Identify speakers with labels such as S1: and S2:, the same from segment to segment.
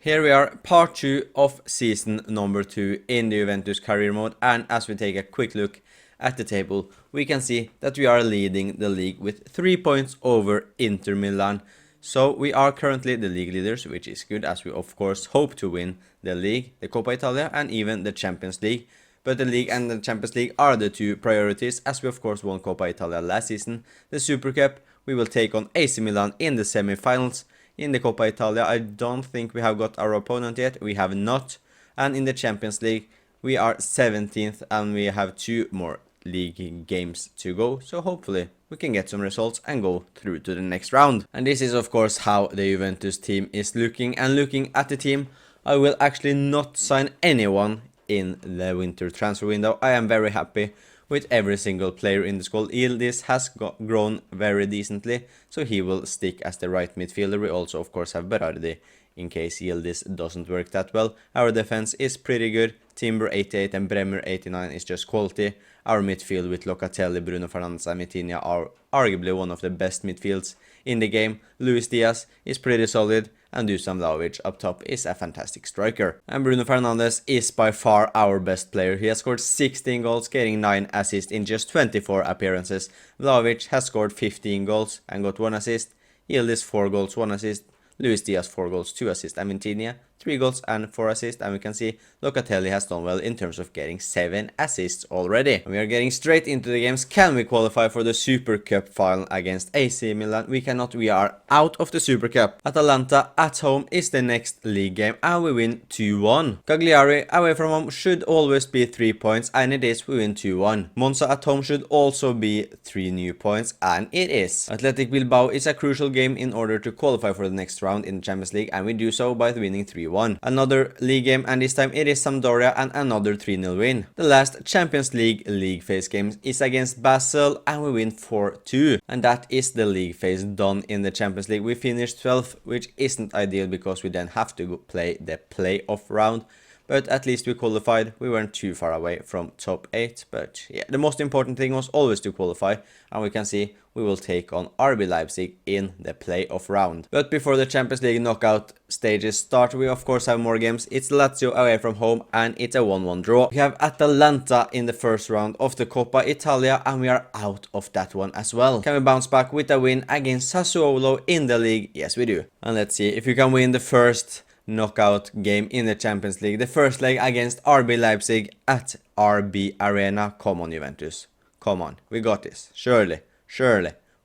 S1: Here we are, part 2 of season number 2 in the Juventus career mode, and as we take a quick look at the table, we can see that we are leading the league with 3 points over Inter Milan. So we are currently the league leaders, which is good, as we of course hope to win the league, the Coppa Italia and even the Champions League. But the league and the Champions League are the two priorities, as we of course won Coppa Italia last season. The Super Cup, we will take on AC Milan in the semi-finals. In the Coppa Italia, I don't think we have got our opponent yet. We have not. And in the Champions League, we are 17th and we have 2 more league games to go. So hopefully we can get some results and go through to the next round. And this is of course how the Juventus team is looking. And looking at the team, I will actually not sign anyone in the winter transfer window. I am very happy with every single player in the squad. Yildiz has grown very decently, so he will stick as the right midfielder. We also of course have Berardi in case Yildiz doesn't work that well. Our defense is pretty good. Timber 88 and Bremer 89 is just quality. Our midfield with Locatelli, Bruno Fernandes and Vitinha are arguably one of the best midfields in the game. Luis Diaz is pretty solid, and Dusan Vlahovic up top is a fantastic striker. And Bruno Fernandes is by far our best player. He has scored 16 goals, getting 9 assists in just 24 appearances. Vlahovic has scored 15 goals and got 1 assist. Yildiz 4 goals, 1 assist. Luis Diaz 4 goals, 2 assists. And Vitinha 3 goals and 4 assists. And we can see Locatelli has done well in terms of getting 7 assists already. And we are getting straight into the games. Can we qualify for the Super Cup final against AC Milan? We cannot. We are out of the Super Cup. Atalanta at home is the next league game and we win 2-1. Cagliari away from home should always be 3 points, and it is. We win 2-1. Monza at home should also be 3 new points, and it is. Athletic Bilbao is a crucial game in order to qualify for the next round in the Champions League, and we do so by winning 3-1. Another league game, and this time it is Sampdoria and another 3-0 win. The last Champions League phase game is against Basel and we win 4-2. And that is the league phase done in the Champions League. We finished 12th, which isn't ideal because we then have to play the playoff round. But at least we qualified. We weren't too far away from top 8. But yeah, the most important thing was always to qualify. And we can see we will take on RB Leipzig in the playoff round. But before the Champions League knockout stages start, we of course have more games. It's Lazio away from home and it's a 1-1 draw. We have Atalanta in the first round of the Coppa Italia and we are out of that one as well. Can we bounce back with a win against Sassuolo in the league? Yes, we do. And let's see if you can win the first knockout game in the Champions League. The first leg against RB Leipzig at RB Arena. Come on, Juventus. Come on. We got this. Surely.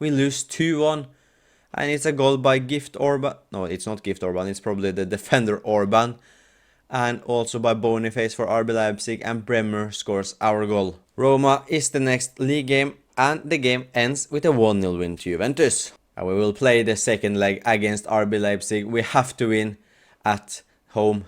S1: We lose 2-1. And it's a goal by Gift Orban. No, it's not Gift Orban. It's probably the defender Orban. And also by Boniface for RB Leipzig. And Bremer scores our goal. Roma is the next league game. And the game ends with a 1-0 win to Juventus. And we will play the second leg against RB Leipzig. We have to win at home.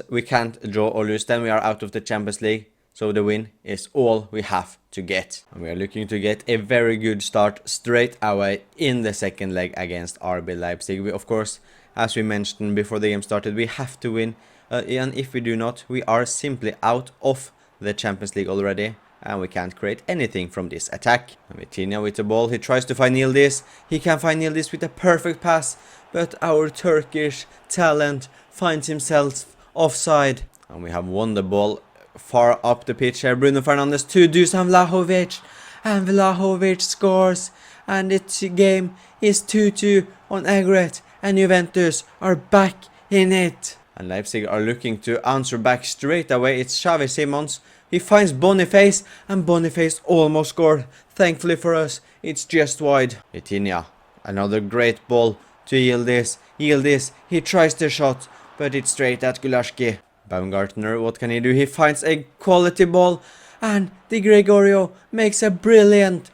S1: We can't draw or lose, then we are out of the Champions League. So the win is all we have to get. And we are looking to get a very good start straight away in the second leg against RB Leipzig. We, of course, as we mentioned before the game started, we have to win. And if we do not, we are simply out of the Champions League already. And we can't create anything from this attack. And Vitinha with the ball, he tries to find Yildiz. He can find Yildiz with a perfect pass. But our Turkish talent finds himself offside. And we have won the ball far up the pitch here. Bruno Fernandes to Dusan Vlahovic. And Vlahovic scores. And the game is 2-2 on aggregate. And Juventus are back in it. And Leipzig are looking to answer back straight away. It's Xavi Simons. He finds Boniface. And Boniface almost scored. Thankfully for us, it's just wide. Vitinha. Another great ball to Yildiz. Yildiz, he tries the shot, but it's straight at Gulaski. Baumgartner, what can he do? He finds a quality ball, and Di Gregorio makes a brilliant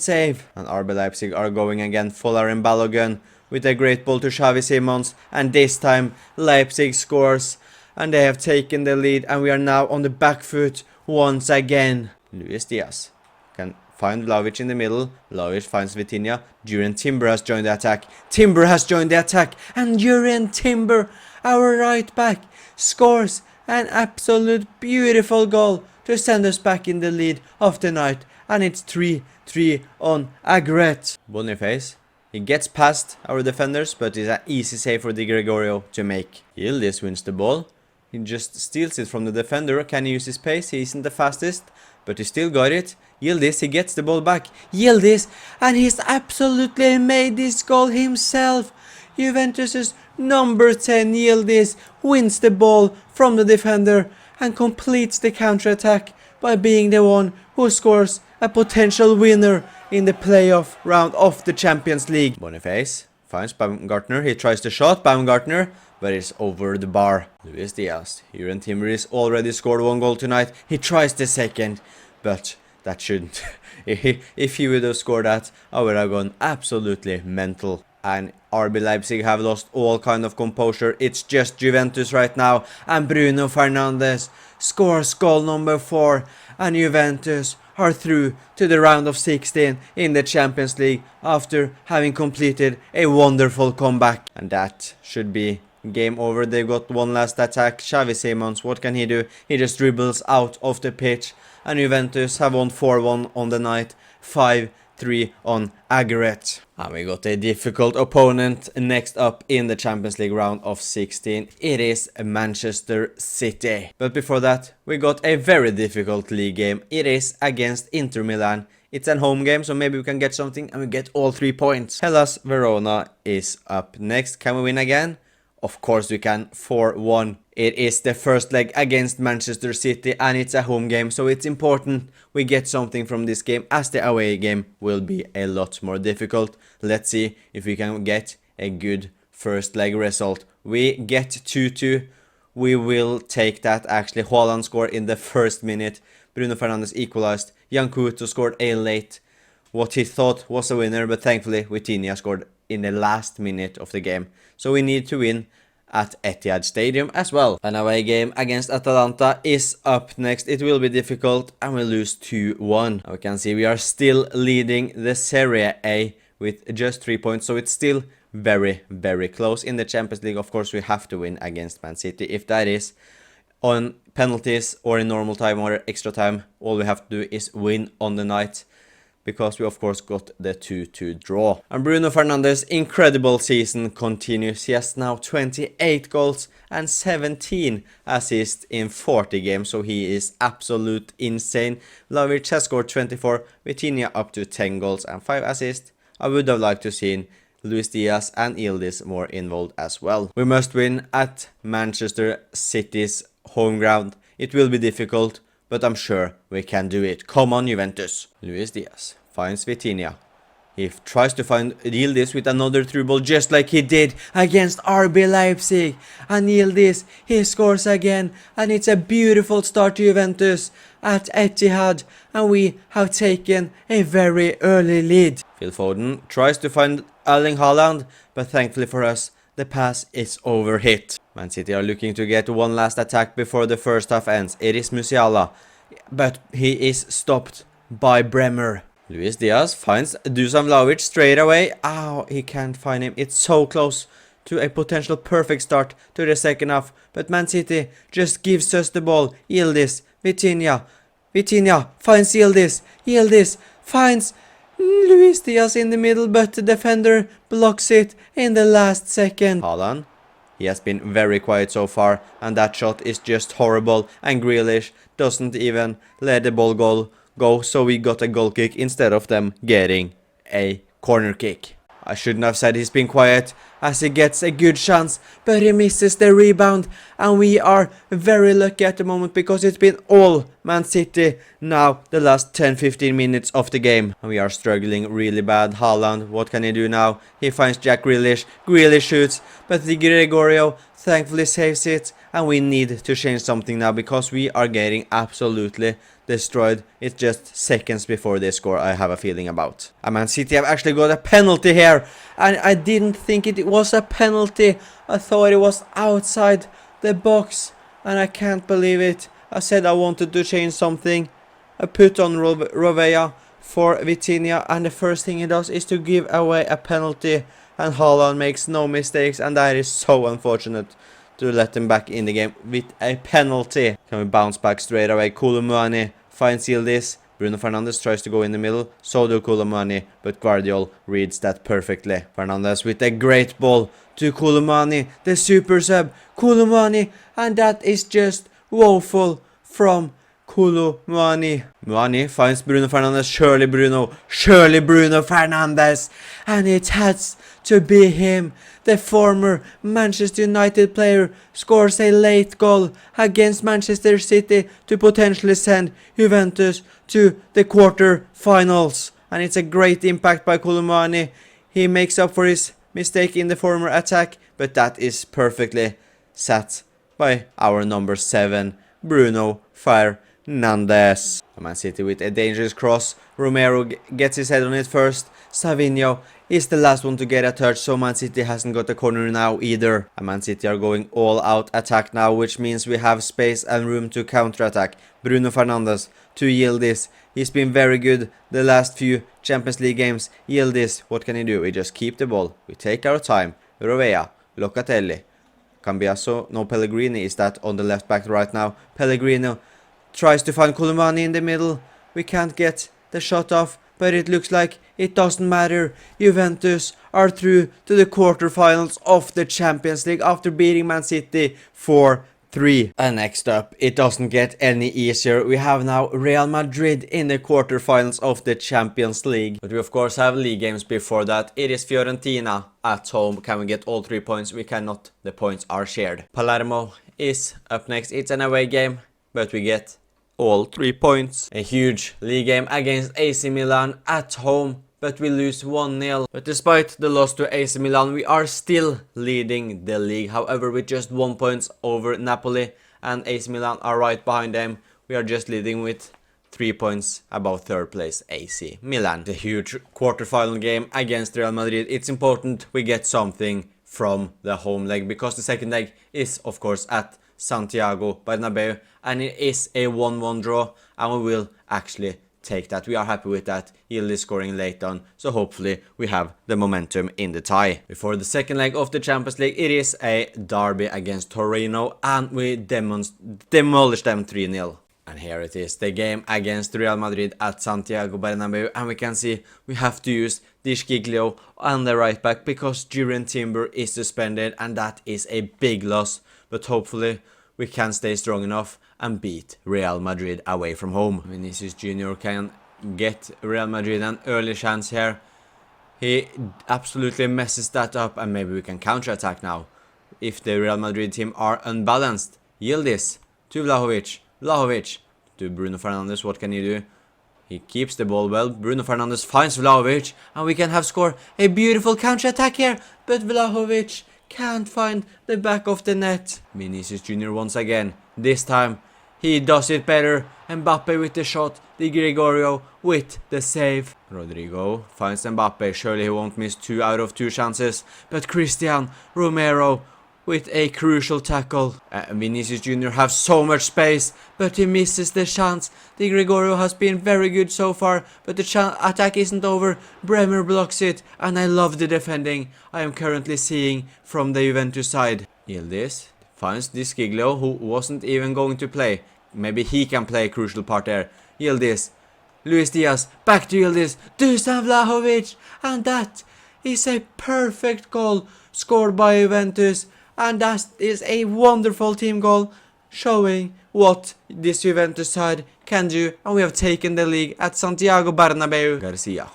S1: save. And RB Leipzig are going again. Folarin Balogun with a great ball to Xavi Simons, and this time Leipzig scores, and they have taken the lead, and we are now on the back foot once again. Luis Diaz can find Vlahovic in the middle. Vlahovic finds Vitinha. Jurien Timber has joined the attack. And Jurien Timber, our right back, scores an absolute beautiful goal to send us back in the lead of the night. And it's 3-3 on aggregate. Boniface, He gets past our defenders, but it's an easy save for Di Gregorio to make. Yildiz wins the ball. He just steals it from the defender. Can he use his pace? He isn't the fastest, but he still got it. Yildiz, he gets the ball back. Yildiz, and he's absolutely made this goal himself. Juventus's number 10 Yildiz wins the ball from the defender and completes the counter-attack by being the one who scores a potential winner in the playoff round of the Champions League. Boniface finds Baumgartner. He tries the shot. Baumgartner, but it's over the bar. Luis Diaz. Jurgen Timmeris already scored 1 goal tonight. He tries the second, but that shouldn't. If he would have scored that, I would have gone absolutely mental. And RB Leipzig have lost all kind of composure. It's just Juventus right now. And Bruno Fernandes scores goal number 4. And Juventus are through to the round of 16 in the Champions League after having completed a wonderful comeback. And that should be game over. They've got one last attack. Xavi Simons, what can he do? He just dribbles out of the pitch. And Juventus have won 4-1 on the night. 5-3 on aggregate. And we got a difficult opponent next up in the Champions League round of 16. It is Manchester City. But before that, we got a very difficult league game. It is against Inter Milan. It's a home game, so maybe we can get something and we get all 3 points. Hellas Verona is up next. Can we win again? Of course we can. 4-1. It is the first leg against Manchester City and it's a home game, so it's important we get something from this game as the away game will be a lot more difficult. Let's see if we can get a good first leg result. We get 2-2. We will take that. Actually, Haaland scored in the first minute. Bruno Fernandes equalized. Jan Couto scored a late, what he thought was a winner, but thankfully Vitinha scored in the last minute of the game. So we need to win at Etihad Stadium as well. An away game against Atalanta is up next. It will be difficult and we lose 2-1. We can see we are still leading the Serie A with just 3 points, so it's still very, very close. In the Champions League, of course, we have to win against Man City. If that is on penalties or in normal time or extra time, all we have to do is win on the night, because we of course got the 2-2 draw. And Bruno Fernandes' incredible season continues. He has now 28 goals and 17 assists in 40 games, so he is absolute insane. Vlahovic has scored 24, Vitinha up to 10 goals and 5 assists. I would have liked to seen Luis Diaz and Yildiz more involved as well. We must win at Manchester City's home ground. It will be difficult, but I'm sure we can do it. Come on, Juventus. Luis Diaz finds Vitinha. He tries to find Yildiz with another through ball, just like he did against RB Leipzig. And Yildiz, he scores again. And it's a beautiful start to Juventus at Etihad. And we have taken a very early lead. Phil Foden tries to find Erling Haaland, but thankfully for us, the pass is overhit. Man City are looking to get one last attack before the first half ends. It is Musiala, but he is stopped by Bremer. Luis Diaz finds Dusan Vlahovic straight away. Ow, he can't find him. It's so close to a potential perfect start to the second half, but Man City just gives us the ball. Yildiz, Vitinha. Vitinha finds Yildiz. Yildiz finds Luis Diaz in the middle, but the defender blocks it in the last second. Haaland, he has been very quiet so far, and that shot is just horrible, and Grealish doesn't even let the ball go, so we got a goal kick instead of them getting a corner kick. I shouldn't have said he's been quiet, as he gets a good chance, but he misses the rebound, and we are very lucky at the moment because it's been all Man City now the last 10-15 minutes of the game. And we are struggling really bad. Haaland, what can he do now? He finds Jack Grealish. Grealish shoots, but Di Gregorio thankfully saves it, and we need to change something now because we are getting absolutely destroyed. It's just seconds before they score, I have a feeling about. And Man City have actually got a penalty here, and I didn't think it was a penalty. I thought it was outside the box, and I can't believe it. I said I wanted to change something. I put on Rovella for Vitinha, and the first thing he does is to give away a penalty, and Haaland makes no mistakes, and that is so unfortunate to let him back in the game with a penalty. Can we bounce back straight away? Koulibaly finds Yildiz, Bruno Fernandes tries to go in the middle, so do Koulibaly, but Guardiola reads that perfectly. Fernandes with a great ball to Koulibaly, the super sub, Koulibaly, and that is just woeful from Koulibaly. Muani finds Bruno Fernandes, surely Bruno Fernandes, and it has to be him. The former Manchester United player scores a late goal against Manchester City to potentially send Juventus to the quarter-finals. And it's a great impact by Koulibaly. He makes up for his mistake in the former attack, but that is perfectly set by our number 7, Bruno Fernandes. Man City with a dangerous cross. Romero gets his head on it first. Savinho is the last one to get a touch, so Man City hasn't got a corner now either. And Man City are going all out attack now, which means we have space and room to counter-attack. Bruno Fernandes to Yildiz. He's been very good the last few Champions League games. Yildiz, what can he do? We just keep the ball. We take our time. Rovea, Locatelli, Cambiaso, no, Pellegrini is that on the left back right now. Pellegrino tries to find Koulibaly in the middle. We can't get the shot off, but it looks like it doesn't matter. Juventus are through to the quarterfinals of the Champions League after beating Man City 4-3. And next up, it doesn't get any easier. We have now Real Madrid in the quarterfinals of the Champions League. But we of course have league games before that. It is Fiorentina at home. Can we get all 3 points? We cannot. The points are shared. Palermo is up next. It's an away game, but we get all 3 points. A huge league game against AC Milan at home, but we lose 1-0. But despite the loss to AC Milan, we are still leading the league. However, with just 1 point over Napoli, and AC Milan are right behind them. We are just leading with 3 points above third place AC Milan. The huge quarterfinal game against Real Madrid. It's important we get something from the home leg, because the second leg is of course at Santiago Bernabeu, and it is a 1-1 draw, and we will actually take that. We are happy with that. Yildiz scoring late on, so hopefully we have the momentum in the tie. Before the second leg of the Champions League, it is a derby against Torino, and we demolish them 3-0. And here it is, the game against Real Madrid at Santiago Bernabeu, and we can see we have to use Giglio on the right back because Jurriën Timber is suspended, and that is a big loss. But hopefully we can stay strong enough and beat Real Madrid away from home. Vinicius Jr. can get Real Madrid an early chance here. He absolutely messes that up, and maybe we can counter-attack now if the Real Madrid team are unbalanced. Yildiz to Vlahovic. Vlahovic to Bruno Fernandes. What can he do? He keeps the ball well. Bruno Fernandes finds Vlahovic, and we can have score a beautiful counter-attack here. But Vlahovic can't find the back of the net. Vinicius Jr. once again. This time he does it better. Mbappe with the shot. Di Gregorio with the save. Rodrigo finds Mbappe. Surely he won't miss 2 out of 2 chances. But Christian Romero with a crucial tackle. Vinicius Jr. has so much space, but he misses the chance. Di Gregorio has been very good so far, but the attack isn't over. Bremer blocks it, and I love the defending I am currently seeing from the Juventus side. Yildiz finds Giglio, who wasn't even going to play. Maybe he can play a crucial part there. Yildiz, Luis Diaz, back to Yildiz, Dusan Vlahovic, and that is a perfect goal scored by Juventus. And that is a wonderful team goal, showing what this Juventus side can do. And we have taken the league at Santiago Bernabeu.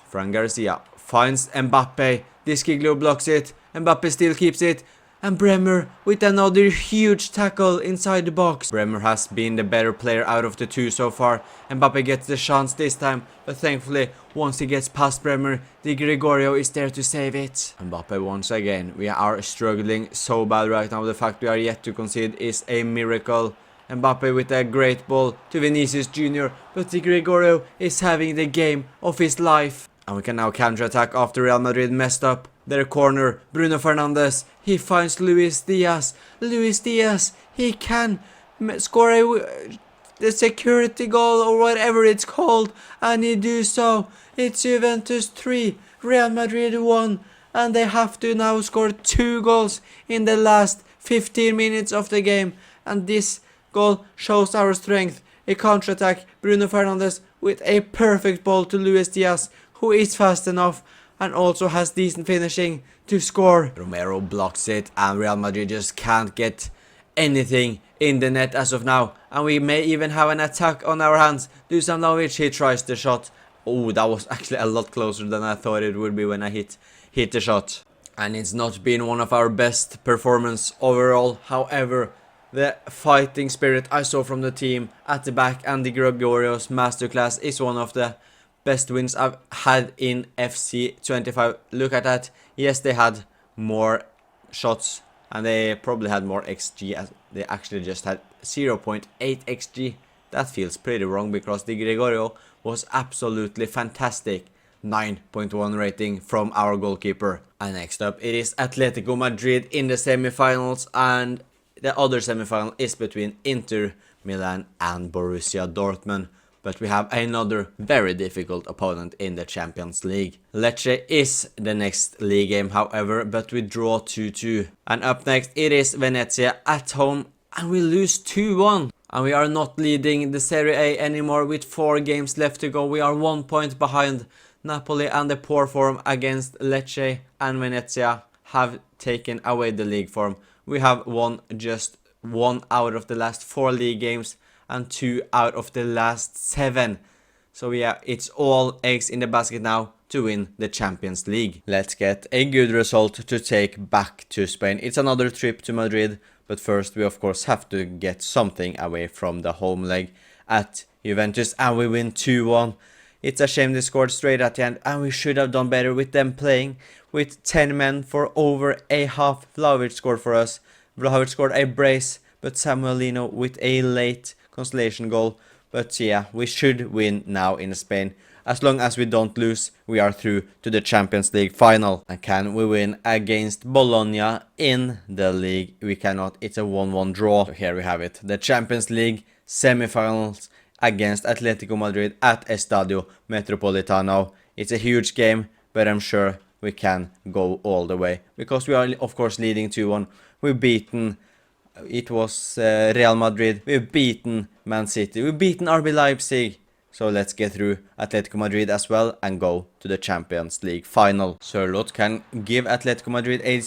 S1: Fran Garcia finds Mbappe. Giglio blocks it. Mbappe still keeps it. And Bremer with another huge tackle inside the box. Bremer has been the better player out of the two so far. Mbappe gets the chance this time, but thankfully once he gets past Bremer, Di Gregorio is there to save it. Mbappe once again. We are struggling so bad right now. The fact we are yet to concede is a miracle. Mbappe with a great ball to Vinicius Jr. But Di Gregorio is having the game of his life. And we can now counter-attack after Real Madrid messed up their corner. Bruno Fernandes, he finds Luis Diaz. Luis Diaz, he can score the security goal or whatever it's called, and he do so. It's Juventus 3, Real Madrid 1, and they have to now score 2 goals in the last 15 minutes of the game. And this goal shows our strength. A counter-attack, Bruno Fernandes with a perfect ball to Luis Diaz, who is fast enough and also has decent finishing to score. Romero blocks it and Real Madrid just can't get anything in the net as of now. And we may even have an attack on our hands. Dusan Vlahovic, he tries the shot. Oh, that was actually a lot closer than I thought it would be when I hit the shot. And it's not been one of our best performances overall. However, the fighting spirit I saw from the team at the back and the Gregorio's masterclass is one of the best wins I've had in FC 25. Look at that. Yes, they had more shots and they probably had more XG, as they actually just had 0.8 XG. That feels pretty wrong because the Gregorio was absolutely fantastic. 9.1 rating from our goalkeeper. And next up it is Atletico Madrid in the semi-finals, and the other semi-final is between Inter Milan and Borussia Dortmund. But we have another very difficult opponent in the Champions League. Lecce is the next league game, however, but we draw 2-2. And up next it is Venezia at home, and we lose 2-1. And we are not leading the Serie A anymore with 4 games left to go. We are 1 point behind Napoli, and the poor form against Lecce and Venezia have taken away the league form. We have won just 1 out of the last 4 league games and 2 out of the last 7. So yeah, it's all eggs in the basket now to win the Champions League. Let's get a good result to take back to Spain. It's another trip to Madrid, but first we of course have to get something away from the home leg at Juventus, and we win 2-1. It's a shame they scored straight at the end, and we should have done better with them playing with 10 men for over a half. Vlahovic scored for us. Vlahovic scored a brace, but Samuel Lino with a late consolation goal. But yeah, we should win now in Spain. As long as we don't lose, we are through to the Champions League final. And can we win against Bologna in the league? We cannot. It's a 1-1 draw. So here we have it. The Champions League semi-finals against Atletico Madrid at Estadio Metropolitano. It's a huge game, but I'm sure we can go all the way, because we are of course leading 2-1. We've beaten, it was Real Madrid, we've beaten Man City, we've beaten RB Leipzig. So let's get through Atletico Madrid as well and go to the Champions League final. Sørloth can give Atletico Madrid a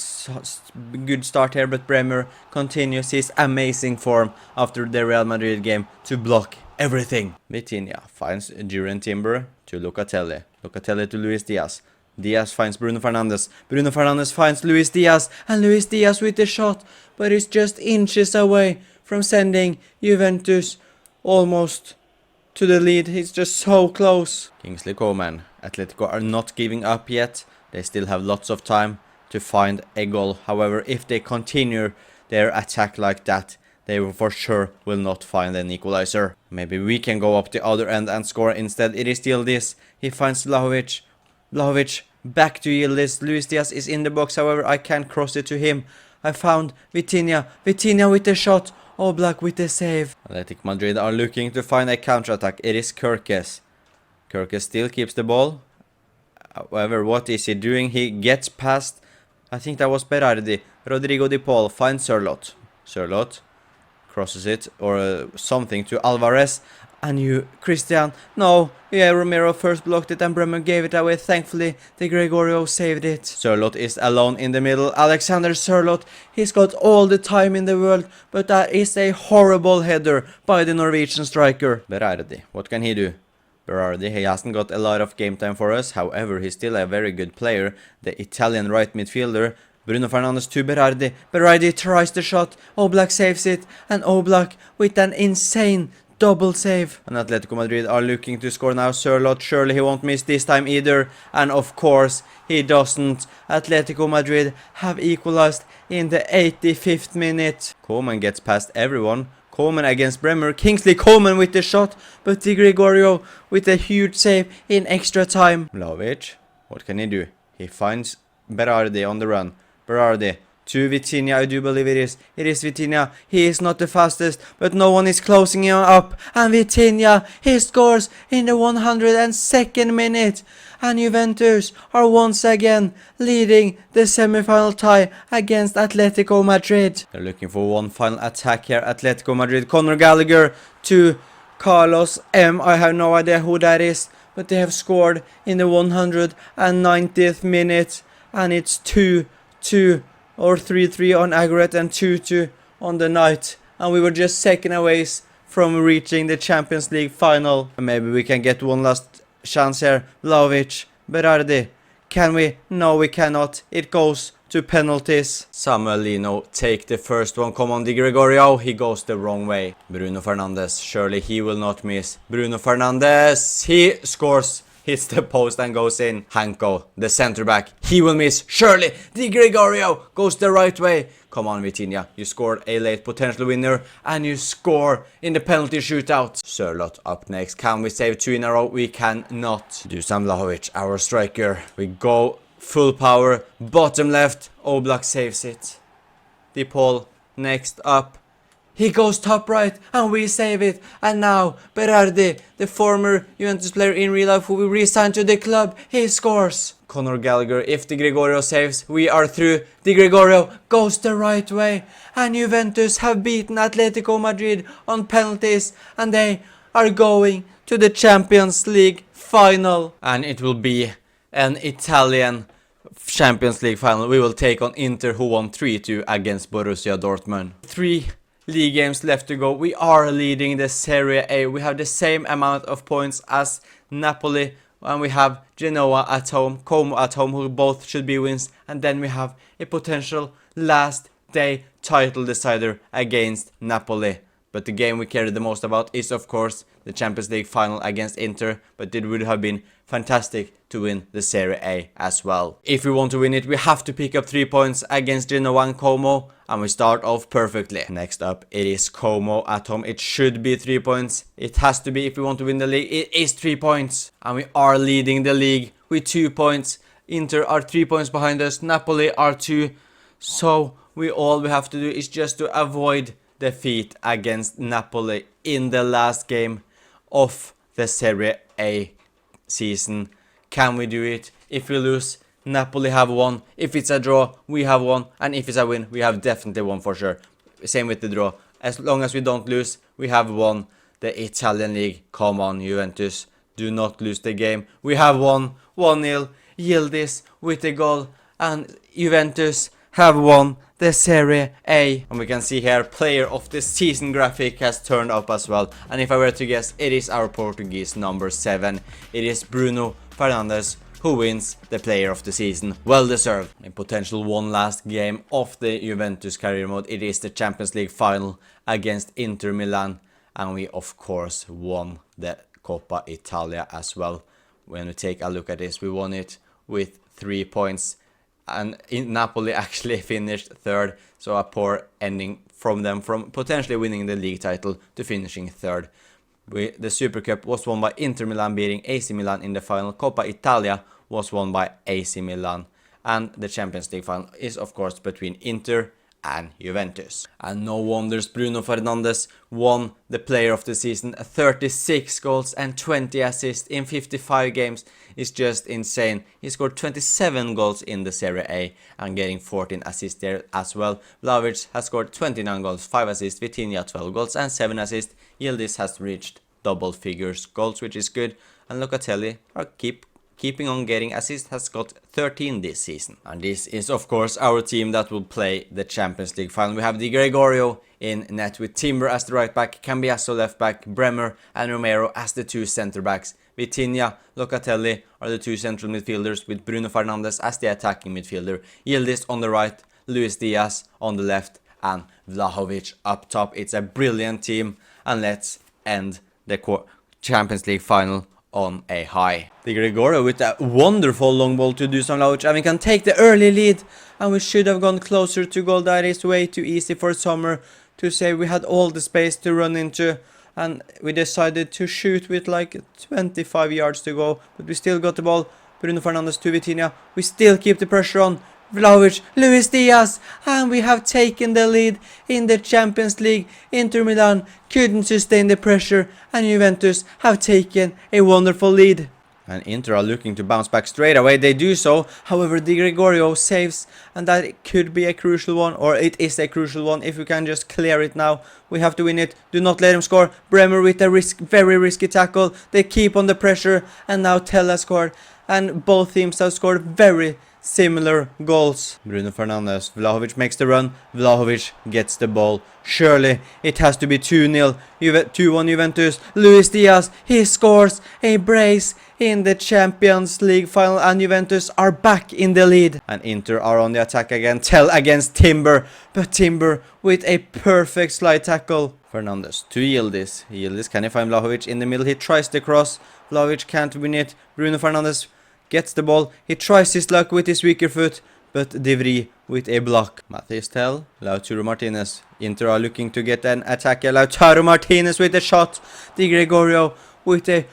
S1: good start here, but Bremer continues his amazing form after the Real Madrid game to block everything. Vitinha finds Duran Timber to Locatelli. Locatelli to Luis Diaz. Diaz finds Bruno Fernandes. Bruno Fernandes finds Luis Diaz. And Luis Diaz with the shot. But it's just inches away from sending Juventus almost to the lead. He's just so close. Kingsley Coman. Atletico are not giving up yet. They still have lots of time to find a goal. However, if they continue their attack like that, they for sure will not find an equalizer. Maybe we can go up the other end and score instead. It is still this. He finds Vlahovic. Vlahovic back to Yildiz. Luis Diaz is in the box. However, I can't cross it to him. I found Vitinha. Vitinha with the shot. Oblak with the save. Athletic Madrid are looking to find a counter-attack. It is Kirkes. Kirkes still keeps the ball. However, what is he doing? He gets past. I think that was Berardi. Rodrigo Di Paul finds Sørloth. Sørloth crosses it or something to Alvarez, and you, Christian, no, yeah, Romero first blocked it and Bremer gave it away. Thankfully the Gregorio saved it. Sørloth is alone in the middle. Alexander Sørloth, he's got all the time in the world, but that is a horrible header by the Norwegian striker. Berardi, what can he do? Berardi, he hasn't got a lot of game time for us, however he's still a very good player, the Italian right midfielder. Bruno Fernandes to Berardi. Berardi tries the shot. Oblak saves it. And Oblak with an insane double save. And Atletico Madrid are looking to score now. Sørloth, surely he won't miss this time either. And of course he doesn't. Atletico Madrid have equalized in the 85th minute. Coman gets past everyone. Coman against Bremer. Kingsley Coman with the shot. But Di Gregorio with a huge save in extra time. Vlahovic, what can he do? He finds Berardi on the run. Berardi to Vitinha, I do believe it is. It is Vitinha. He is not the fastest, but no one is closing him up. And Vitinha, he scores in the 102nd minute. And Juventus are once again leading the semi-final tie against Atletico Madrid. They're looking for one final attack here. Atletico Madrid. Conor Gallagher to Carlos M. I have no idea who that is, but they have scored in the 190th minute, and it's 2-2 or 3-3 on aggregate and 2-2 on the night, and we were just second away from reaching the Champions League final. And maybe we can get one last chance here. Vlahovic, Berardi. Can we? No, we cannot. It goes to penalties. Samuel Lino take the first one. Come on, Di Gregorio. He goes the wrong way. Bruno Fernandes. Surely he will not miss. Bruno Fernandes. He scores. Hits the post and goes in. Hanko, the center back. He will miss. Surely Di Gregorio goes the right way. Come on, Vitinha. You scored a late potential winner and you score in the penalty shootout. Sørloth up next. Can we save 2 in a row? We cannot. Dusan Vlahovic, our striker. We go full power. Bottom left. Oblak saves it. De Paul next up. He goes top right and we save it. And now Berardi, the former Juventus player in real life who we re-signed to the club, he scores. Conor Gallagher, if Di Gregorio saves, we are through. Di Gregorio goes the right way. And Juventus have beaten Atletico Madrid on penalties. And they are going to the Champions League final. And it will be an Italian Champions League final. We will take on Inter, who won 3-2 against Borussia Dortmund. 3 league games left to go. We are leading the Serie A. We have the same amount of points as Napoli, and we have Genoa at home, Como at home, who both should be wins, and then we have a potential last day title decider against Napoli. But the game we care the most about is, of course, the Champions League final against Inter, but it would have been fantastic to win the Serie A as well. If we want to win it, we have to pick up 3 points against Genoa and Como, and we start off perfectly. Next up, it is Como at home. It should be 3 points. It has to be if we want to win the league. It is 3 points, and we are leading the league with 2 points. Inter are 3 points behind us. Napoli are 2. So all we have to do is just to avoid defeat against Napoli in the last game of the Serie A season. Can we do it? If we lose, Napoli have won. If it's a draw, we have won. And if it's a win, we have definitely won for sure. Same with the draw. As long as we don't lose, we have won the Italian league. Come on, Juventus. Do not lose the game. We have won 1-0. Yildiz with the goal. And Juventus have won the Serie A. And we can see here, player of the season graphic has turned up as well. And if I were to guess, it is our Portuguese number 7. It is Bruno Fernandes who wins the player of the season. Well deserved. A potential one last game of the Juventus career mode. It is the Champions League final against Inter Milan. And we of course won the Coppa Italia as well. When we take a look at this, we won it with 3 points. And Napoli actually finished 3rd, so a poor ending from them, from potentially winning the league title to finishing 3rd. The Super Cup was won by Inter Milan beating AC Milan in the final. Coppa Italia was won by AC Milan. And the Champions League final is of course between Inter and Juventus. And no wonders, Bruno Fernandes won the player of the season. 36 goals and 20 assists in 55 games is just insane. He scored 27 goals in the Serie A and getting 14 assists there as well. Vlahovic has scored 29 goals, 5 assists, Vitinha 12 goals and 7 assists. Yildiz has reached double figures goals, which is good. And Locatelli keeping on getting assists, has got 13 this season. And this is of course our team that will play the Champions League final. We have Di Gregorio in net with Timber as the right back, Cambiasso left back, Bremer and Romero as the 2 centre backs. Vitinha, Locatelli are the 2 central midfielders with Bruno Fernandes as the attacking midfielder. Yildiz on the right, Luis Diaz on the left and Vlahovic up top. It's a brilliant team, and let's end the Champions League final on a high. Di Gregorio with a wonderful long ball to Dusan Vlahovic, and we can take the early lead, and we should have gone closer to goal. That is way too easy for Sommer to say. We had all the space to run into, and we decided to shoot with like 25 yards to go, but we still got the ball. Bruno Fernandes to Vitinha. We still keep the pressure on. Vlahovic, Luis Diaz, and we have taken the lead in the Champions League. Inter Milan couldn't sustain the pressure, and Juventus have taken a wonderful lead. And Inter are looking to bounce back straight away. They do so. However, Di Gregorio saves. And that could be a crucial one. Or it is a crucial one. If we can just clear it now. We have to win it. Do not let him score. Bremer with a very risky tackle. They keep on the pressure. And now Tell has scored. And both teams have scored very similar goals. Bruno Fernandes. Vlahovic makes the run. Vlahovic gets the ball. Surely it has to be 2-0. 2-1 Juventus. Luis Diaz. He scores a brace in the Champions League final. And Juventus are back in the lead. And Inter are on the attack again. Tell against Timber. But Timber with a perfect slide tackle. Fernandes to Yildiz. Yildiz, can he find Vlahovic in the middle? He tries the cross. Vlahovic can't win it. Bruno Fernandes gets the ball. He tries his luck with his weaker foot. But De Vries with a block. Mathis Tell. Lautaro Martinez. Inter are looking to get an attacker. Lautaro Martinez with a shot. Di Gregorio with a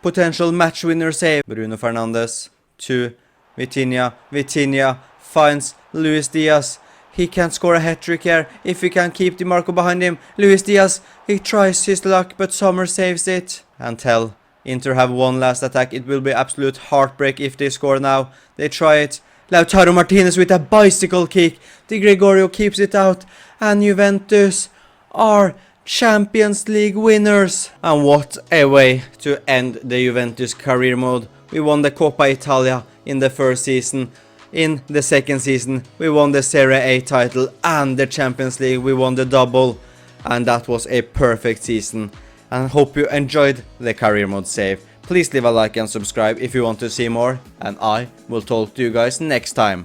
S1: potential match winner save. Bruno Fernandes to Vitinha. Vitinha finds Luis Diaz. He can't score a hat-trick here if he can keep Di Marco behind him. Luis Diaz, he tries his luck, but Sommer saves it. And Tell. Inter have one last attack. It will be absolute heartbreak if they score now. They try it. Lautaro Martinez with a bicycle kick. Di Gregorio keeps it out. And Juventus are Champions League winners. And what a way to end the Juventus career mode. We won the Coppa Italia in the first season. In the second season, we won the Serie A title and the Champions League. We won the double. And that was a perfect season. And hope you enjoyed the career mode save. Please leave a like and subscribe if you want to see more. And I will talk to you guys next time.